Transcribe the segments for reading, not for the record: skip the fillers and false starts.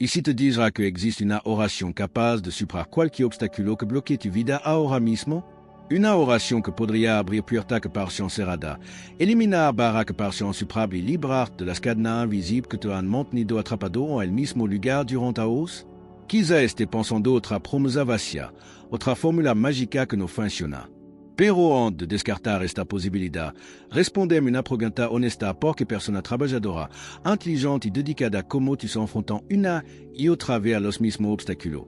Ici te dira que existe una oración capaz de superar cualquier obstáculo que bloquee tu vida ahora mismo. Una oración que podría abrir puertas que parecen cerradas, eliminar barras que parecen insuperables y liberarte de las cadenas invisibles que te han mantenido atrapado en el mismo lugar durante años. Quizá esté pensando otra promesa vacía, otra fórmula mágica que no funciona. Pero antes de descartar esta posibilidad, respondeme una pregunta honesta porque persona trabajadora, inteligente y dedicada como tú se enfrentan una y otra vez a los mismos obstáculos.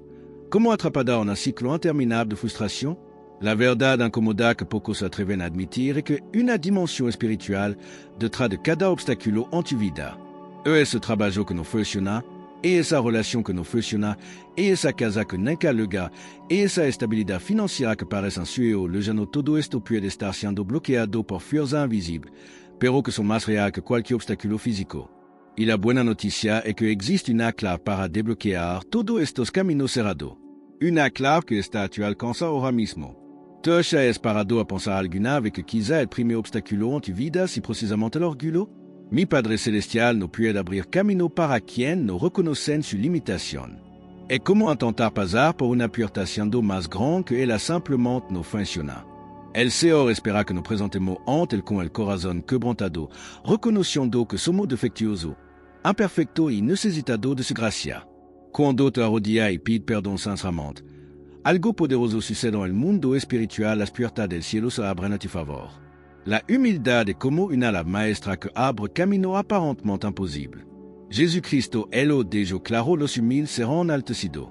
¿Cómo atrapada en un ciclo interminable de frustración? La verdad incómoda que pocos se atreven a admitir es que una dimensión espiritual detrás de cada obstáculo en tu vida. Ese trabajo que no funciona, esa relación que no funciona, esa casa que nunca logra, esa estabilidad financiera que parece un sueño lejano, todo esto puede estar siendo bloqueado por fuerzas invisibles, pero que son más reales que cualquier obstáculo físico. Y la buena noticia es que existe una clave para desbloquear todos estos caminos cerrados. Una clave que está a tu alcance ahora mismo. ¿Te has parado a pensar alguna vez que quizá el primer obstáculo en tu vida es precisamente el orgullo? Mi Padre Celestial no puede abrir camino para quien no reconocen su limitación. Es como intentar pasar por una puerta siendo más grande que ella simplemente no funciona. El Señor espera que nos presentemos ante Él con el corazón quebrantado, reconociendo que somos defectuosos, imperfectos y necesitados de su gracia. Cuando te arrodillas y pides perdón sinceramente, algo poderoso sucede en el mundo espiritual, las puertas del cielo se abren a tu favor. La humildad es como una ala maestra que abre camino aparentemente imposible. Jesucristo, Él lo dejó claro, los humildes serán enaltecidos.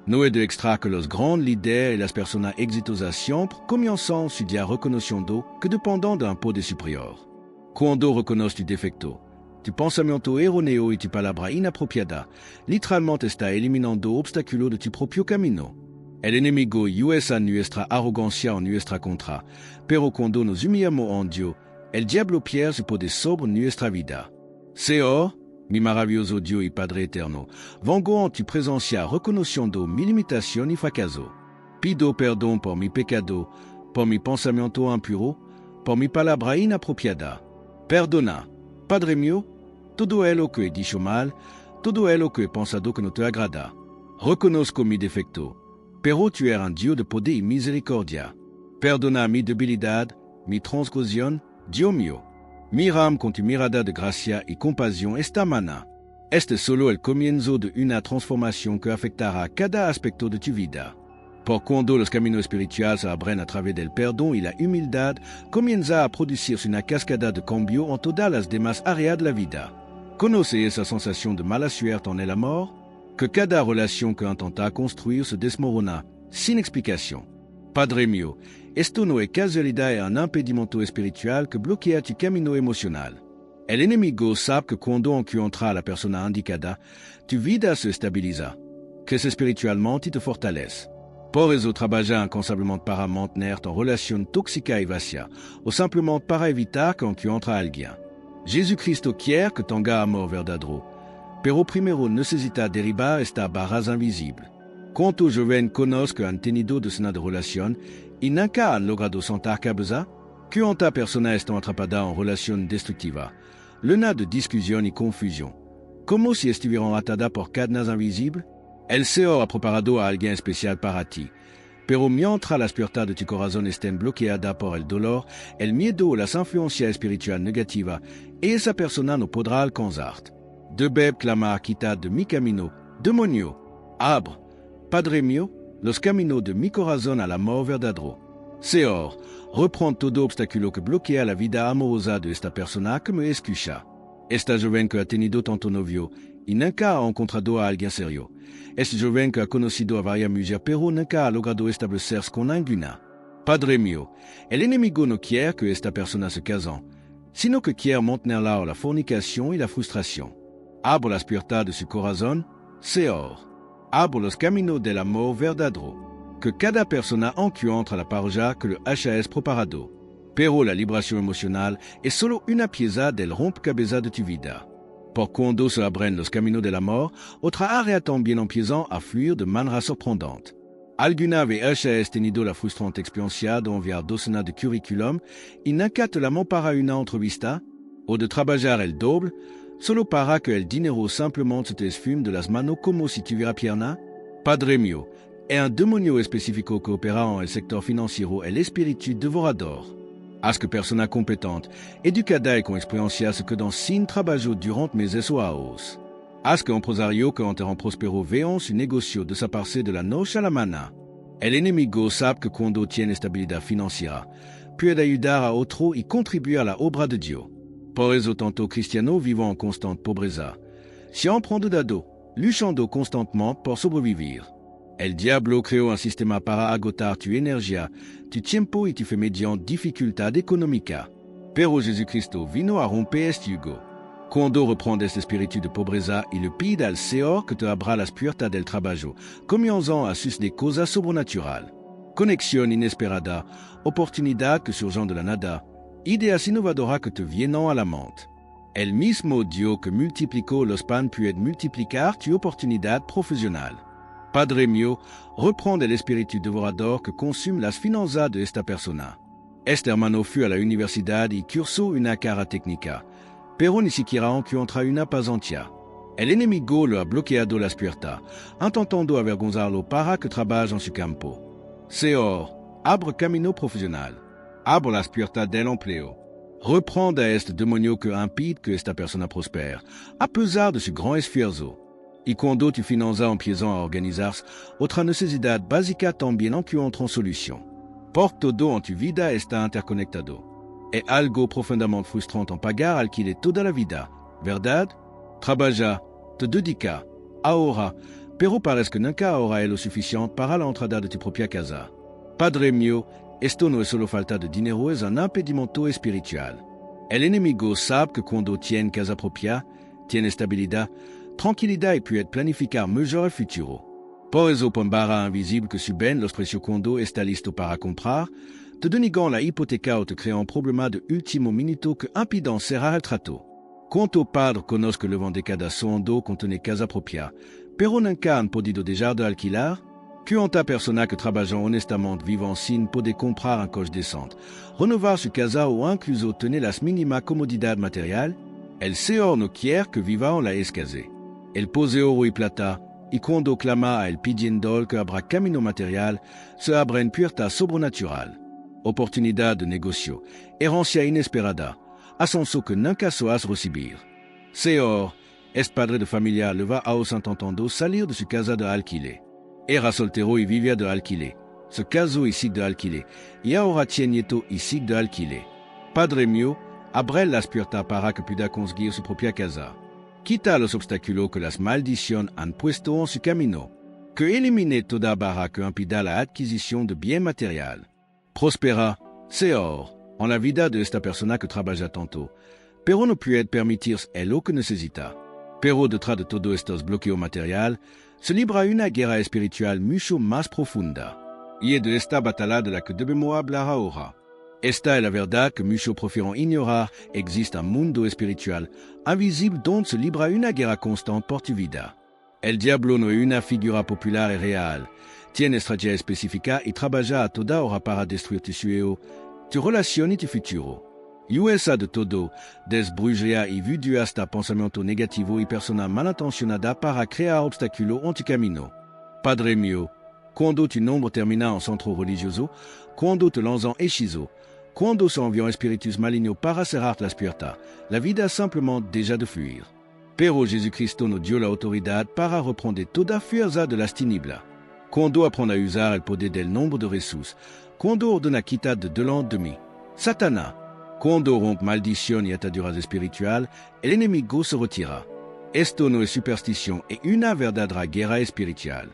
No es de extrañar que los grandes líderes y las personas exitosas siempre comienzan su día reconociendo que dependen d'un poder superior. Cuando reconoces tu defecto, tu pensamiento erróneo y tu palabra inapropiada, literalmente está eliminando obstáculos de tu propio camino. El enemigo usa nuestra arrogancia en nuestra contra, pero cuando nos humillamos en Dios, el diablo pierde su poder sobre nuestra vida. Señor, mi maravilloso Dios y Padre eterno, vengo en tu presencia reconociendo mi limitación y fracaso. Pido perdón por mi pecado, por mi pensamiento impuro, por mi palabra inapropiada. Perdona, Padre mío, todo lo que he dicho mal, todo lo que he pensado que no te agrada. Reconozco mi defecto, pero tu eres un Dios de poder y misericordia. Perdona mi debilidad, mi transgresión, Dios mío. Mírame con tu mirada de gracia y compasión esta mañana. Este es solo el comienzo de una transformación que afectará cada aspecto de tu vida. Por cuando los caminos espirituales se abren a través del perdón y la humildad, comienza a producirse una cascada de cambio en todas las demás áreas de la vida. ¿Conoce esa sensación de mala suerte en el amor? Que cada relación que intenta construir se desmorona, sin explicación. Padre mío, esto no es casualidad, es un impedimento espiritual que bloquea tu camino emocional. El enemigo sabe que cuando encuentra a la persona indicada, tu vida se estabiliza, crece espiritualmente y te fortalece. Por eso trabaja incansablemente para mantenerte en relación tóxica y vacía, o simplemente para evitar que encuentre a alguien. Jesucristo quiere que tenga amor verdadero, pero primero necesita derribar esta barras invisible. ¿Cuántos jóvenes conocen que han tenido decenas de relaciones y nunca han logrado sentar cabeza? ¿Cuántas personas están atrapadas en relaciones destructivas, llenas de discusión y confusión, como si estuvieran atadas por cadenas invisibles? El Señor ha preparado a alguien especial para ti, pero mientras las puertas de tu corazón estén bloqueadas por el dolor, el miedo o las influencias espirituales negativas, esa persona no podrá alcanzarte. Debes clamar, quitad de mi camino, demonio, abre, Padre mío, los caminos de mi corazón al amor verdadero. Señor, reprend todo obstáculo que bloquea la vida amorosa de esta persona que me escucha. Esta joven que ha tenido tanto novio y nunca ha encontrado a alguien serio. Este joven que ha conocido a varias mujeres pero nunca ha logrado establecerse con ninguna. Padre mío, el enemigo no quiere que esta persona se case, sino que quiere mantenerla en la fornicación y la frustración. Abre las puertas de su corazón, Señor. Abre los caminos del amor verdadero. Que cada persona encuentre la pareja que le haya preparado. Pero la liberación emocional es solo una pieza del rompecabezas de tu vida. Por cuando se abren los caminos del amor, otra área también empieza a fluir de manera sorprendente. ¿Alguna vez has tenido la frustrante experiencia de enviar docenas de currículum y nunca te llamó para una entrevista? ¿O de trabajar el doble, Solo para que el dinero simplement se te esfume de las manos como si tuviera pierna? Padre mio, è un demonio específico que opera en el sector financiero el espíritu devorador. Haz que persona competente, educada y con experiencia se quedan sin trabajo durant meses o años. Haz que empresario que enterran prospero vean su negocio desaparecer de la noche a la mañana. El enemigo sabe que cuando tiene estabilidad financiera, puede ayudar a otro y contribuir a la obra de Dios. Por eso tanto cristianos vivant en constante pobreza, siempre endeudado, luchando constantemente por sobrevivir. El diablo creó un sistema para agotar tu energía, tu tiempo y tu fe mediante dificultad económica. Pero Jesucristo vino a romper este yugo. Cuando reprend este espíritu de pobreza y le pide al Señor que te abra las puertas del trabajo, comienzan a suceder cosas sobrenaturales. Conexión inesperada, oportunidad que surgen de la nada, ideas innovadoras que te vienen a la mente. El mismo Dios que multiplicó los panes puede multiplicar tu oportunidad profesional. Padre mio, reprend el espíritu devorador que consume las finanzas de esta persona. Este hermano fue a la universidad y cursó una carrera técnica, pero ni siquiera encuentra una pasantía. El enemigo le ha bloqueado las puertas, intentando avergonzarlo para que trabaje en su campo. Señor, abre camino profesional. Abre las puertas del empleo. Reprende a este demonio que impide que esta persona prospère, a pesar de su gran esfuerzo. Y cuando tu finanzas empiezan a organizarse, otra necesidad básica también encuentra solución. Por todo en tu vida está interconectado. Es algo profundamente frustrante en pagar alquiler toda la vida, ¿verdad? Trabaja, te dedica, ahora, pero parece que nunca habrá lo suficiente para la entrada de tu propia casa. Padre mio, esto no es solo falta de dinero, es un impedimento espiritual. El enemigo sabe que cuando tiene casa propia, tiene estabilidad, tranquilidad y puede planificar mejor el futuro. Por eso pon barra invisible que suben los precios cuando está listo para comprar, te denigan la hipoteca o te crean un problema de último minuto que impiden cerrar el trato. Cuanto padre conozco le vende cada segundo con tener casa propia, pero nunca han podido dejar de alquilar, cuánta persona que trabajan honestamente vivan sin poder comprar un coche decente, renovar su casa o incluso tener las mínimas comodidades materiales, el Señor no quiere que vivan la escasez. El pose oro y plata, y cuando clama a él pidiendo que habrá camino material, se abren puertas sobrenatural. Oportunidad de negocio, herencia inesperada, ascenso que nunca soas recibir. Señor, este padre de familia le va a intentando salir de su casa de alquiler. Era soltero y vivía de alquiler. Se casó y sigue de alquiler, y ahora tiene nieto y sigue de alquiler. Padre mio, abre las puertas para que pueda conseguir su propia casa. Quita los obstáculos que las maldiciones han puesto en su camino. Que elimine toda barra que impida la adquisición de bien material. Prospera, Señor, en la vida de esta persona que trabaja tanto, pero no puede permitirse lo que necesita. Pero detrás de todos estos bloqueos materiales, se libra una guerra espiritual mucho más profunda. Y es de esta batalla de la que debemos hablar ahora. Esta es la verdad que muchos prefieren ignorar. Existe un mundo espiritual invisible donde se libra una guerra constante por tu vida. El diablo no es una figura popular y real. Tiene estrategia específica y trabaja a toda hora para destruir tu sueño, tu relación y tu futuro. Y usa de todo, desde brujería y voodoo hasta pensamiento negativo y persona malintencionada para crear obstáculos en tu camino. Padre mio, cuando tu nombre termina en centro religioso, cuando te lanzan hechizo, cuando se envían espíritus malignos para cerrar las puertas, la vida simplement deja de fluir. Pero Jesucristo nos dio la autoridad para reprender toda fuerza de las tinieblas. Cuando aprende a usar el poder del nombre de Jesús, cuando ordena quitar de delante de mí, Satanás, cuando rompe maldición y ataduras espiritual, el enemigo se retira. Esto no es superstición, es una verdadera guerra espiritual.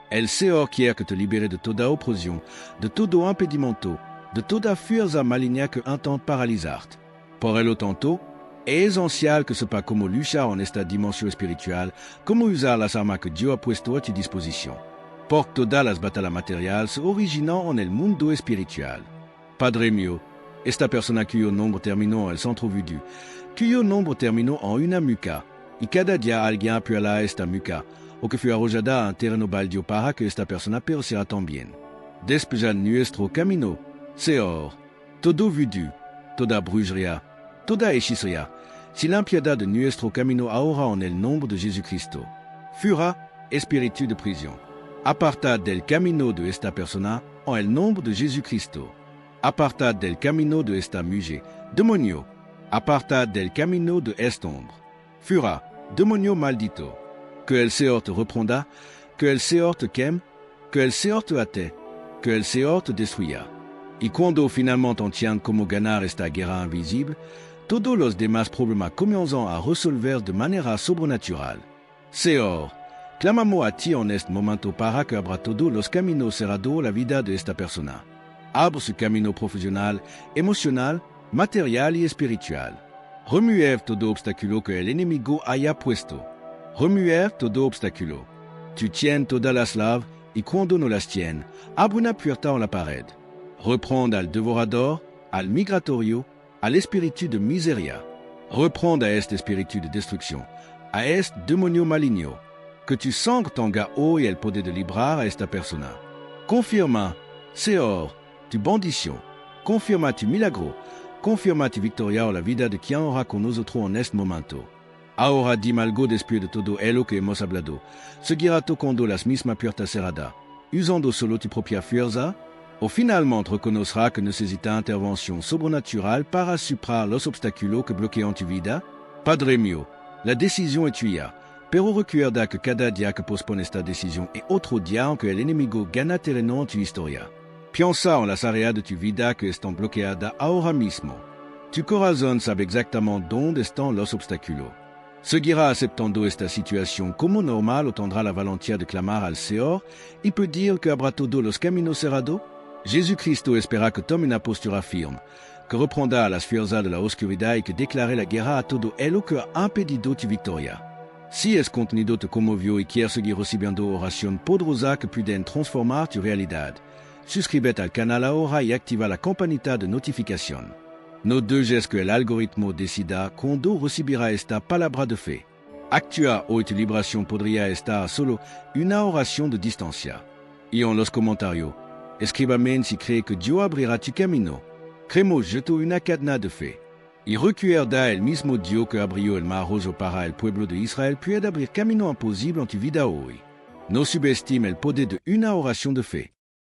El Señor quiere que te libere de toda opresión, de todo impedimento, de toda fuerza maligna que intente paralizarte. Por lo tanto, es esencial que sepas cómo luchar en esta dimensión espiritual, cómo usar las armas que Dios ha puesto a tu disposición. Porque todas las batallas materiales se originan en el mundo espiritual. Padre mio, esta persona cuyo nombre terminó en el centro voodoo, cuyo nombre terminó en una muca, y cada día alguien apuela a esta muca, o que fue arrojada a un terreno baldío para que esta persona pereciera también. Despeja nuestro camino, Señor. Todo voodoo, toda brujería, toda hechicería, si l'impiedad de nuestro camino ahora en el nombre de Jesucristo. Fuera, espíritu de prisión. Apartad del camino de esta persona en el nombre de Jesucristo. Apartad del camino de esta mujer, demonio. Apartad del camino de este hombre. Fuera, demonio maldito. Que el Señor te reprenda, que el Señor te queme, que el Señor te ate, que el Señor te destruya. Y cuando finalmente entiendes cómo ganar esta guerra invisible, todos los demás problemas comienzan a resolver de manera sobrenatural. Señor, clamamos a ti en este momento para que abra todos los caminos cerrados la vida de esta persona. Abre su camino profesional, emocional, material y espiritual. Remueve todo obstáculo que el enemigo haya puesto. Remueve todo obstáculo. Tu tiens todas las llaves y cuando no las tienes, abre una puerta en la pared. Reprendre al devorador, al migratorio, al espíritu de miseria. Reprendre a este espíritu de destrucción, a este demonio maligno. Que tu sangre tenga hoy el poder de librar a esta persona. Confirma, Señor, tu bendición. Confirma tu milagro. Confirma tu victoria en la vida de quien ora con nosotros en este momento. Ahora dime algo después de todo lo que hemos hablado. ¿Seguirá tocando las mismas puertas cerradas, usando solo tu propia fuerza? ¿O finalmente reconocerá que necesita intervención sobrenatural para superar los obstáculos que bloquean tu vida? Padre mío, la decisión es tuya, pero recuerda que cada día que pospone esta decisión es otro día en que el enemigo gana terreno en tu historia. Piensa en las áreas de tu vida que están bloqueadas ahora mismo. Tu corazón sabe exactamente dónde están los obstáculos. Seguirá aceptando esta situación como normal o tendrá la valentía de clamar al Señor y pedir que abra todos los caminos cerrados? Jesucristo espera que tome una postura firme, que reprenda las fuerzas de la oscuridad y que declare la guerra a todo lo que ha impedido tu victoria. Si este contenido te conmovió y quieres seguir recibiendo oración poderosa que pueden transformar tu realidad, suscríbete al canal ahora y activa la campanita de notificación. No dejes que el algoritmo decida cuándo recibirá esta palabra de fe. Actúa hoy tu liberación podría estar a solo una oración de distancia. Y en los comentarios, escríbame si cree que Dios abrirá tu camino. Creemos jeto una cadena de fe. Y recuerda el mismo Dios que abrió el mar rojo para el pueblo de Israel puede abrir camino imposible en tu vida hoy. No subestime el poder de una oración de fe.